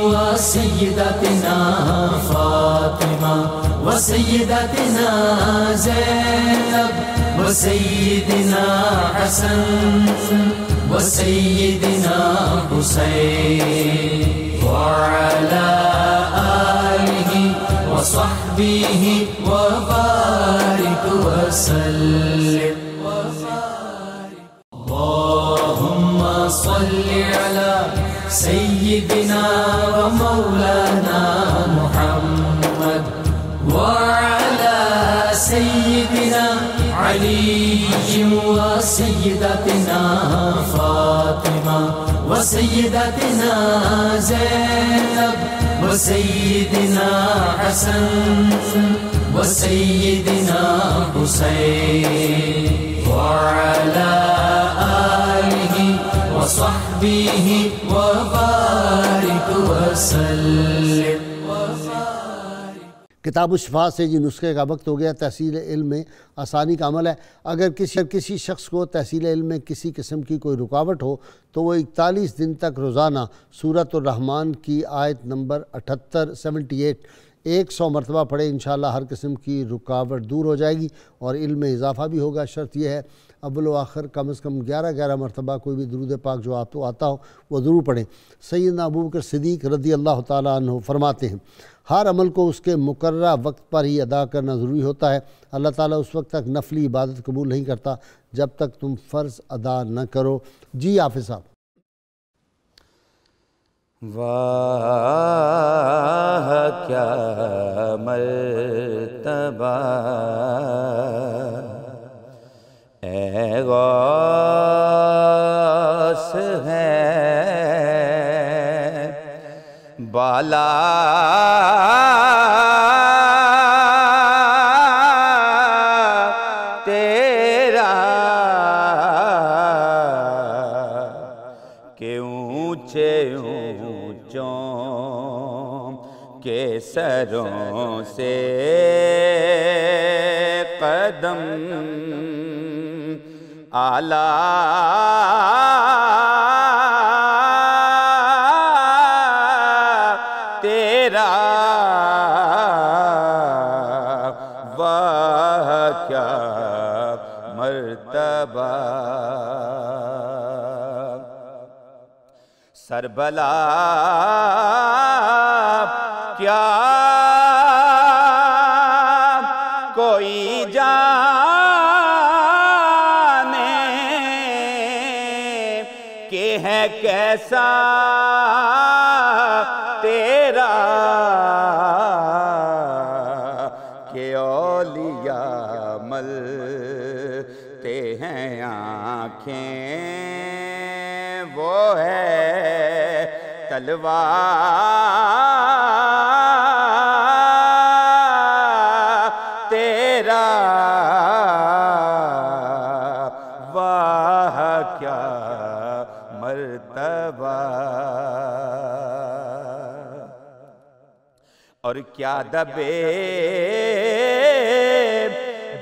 وسيدتنا فاطمة وسيدتنا زينب وسيدنا حسن وسيدنا حسين وعلى آله وصحبه وبارك وسلم. على سيدنا ومولانا محمد وعلى سيدنا علي وسيدتنا فاطمة وسيدتنا زينب وسيدنا حسن وسيدنا حسين وعلى آله وصحبه وبارك وسلم. کتاب الشفا سے جی نسخے کا وقت ہو گیا. تحصیل علم میں آسانی کا عمل ہے. اگر کسی شخص کو تحصیل علم میں کسی قسم کی کوئی رکاوٹ ہو تو وہ 41 دن تک روزانہ سورۃ الرحمن کی آیت نمبر 78 100 مرتبہ پڑھے. انشاءاللہ ہر قسم کی رکاوٹ دور ہو جائے گی اور علم میں اضافہ بھی ہوگا. شرط یہ ہے اول و آخر کم از کم 11 مرتبہ کوئی بھی درود پاک جو آپ کو آتا ہو وہ ضرور پڑھیں. سیدنا ابوبکر صدیق رضی اللہ تعالیٰ عنہ فرماتے ہیں ہر عمل کو اس کے مقررہ وقت پر ہی ادا کرنا ضروری ہوتا ہے. اللہ تعالیٰ اس وقت تک نفلی عبادت قبول نہیں کرتا جب تک تم فرض ادا نہ کرو. جی حافظ صاحب. واہ کیا مرتبہ اے غوث ہے بالا تیرا کہ اونچے اونچوں کے سروں سے قدم اعلیٰ تیرا واہ کیا مرتبہ سربلا کیا کوئی جانے کہ ہے کیسا تیرا کہ اولیاء ملتے ہیں آنکھیں وہ ہے تلوار تیرا واہ کیا مرتبہ اور کیا دبے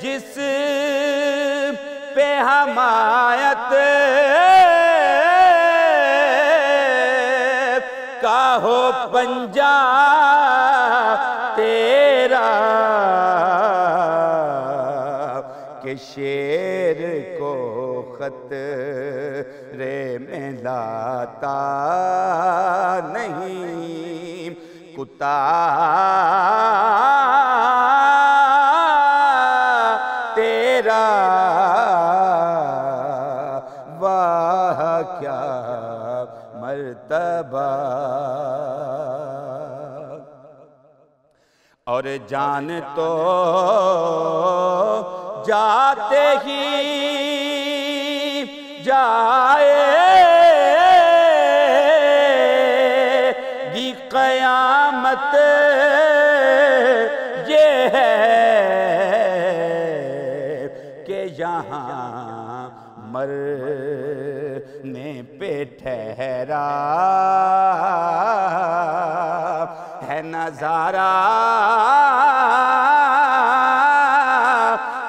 جس پہ حمایت کا ہو پنجہ تیرا کہ شیر کو خطرے میں لاتا نہیں کتا تیرا واہ کیا مرتبہ اور جان تو جاتے ہی جائے گی قیامت یہ ہے کہ یہاں مرنے پہ ٹھہرا ہے نظارہ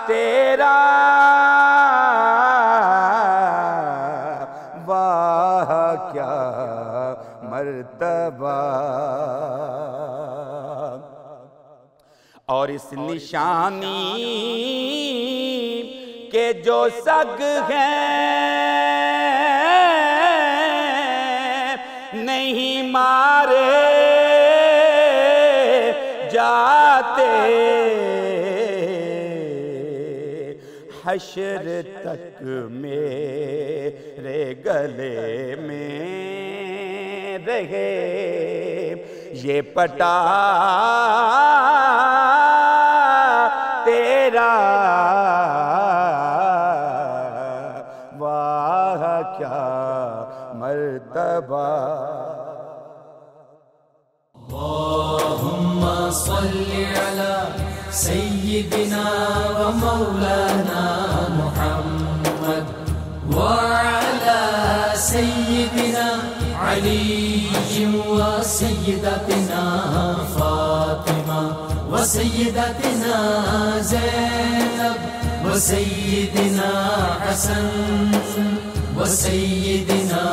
تیرا واہ کیا مرتبہ اور اس نشانی کے جو سگ ہیں نہیں مارے جاتے حشر تک میرے گلے میں رہے یہ پٹا تیرا واہ کیا مرتبہ اللہم صلی علی سیدنا و مولانا محمد وعلى سيدنا علي وسيدتنا فاطمة وسيدتنا زينب وسيدنا حسن وسيدنا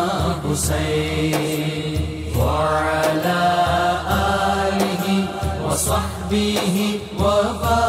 حسين وعلى آله وصحبه وبارك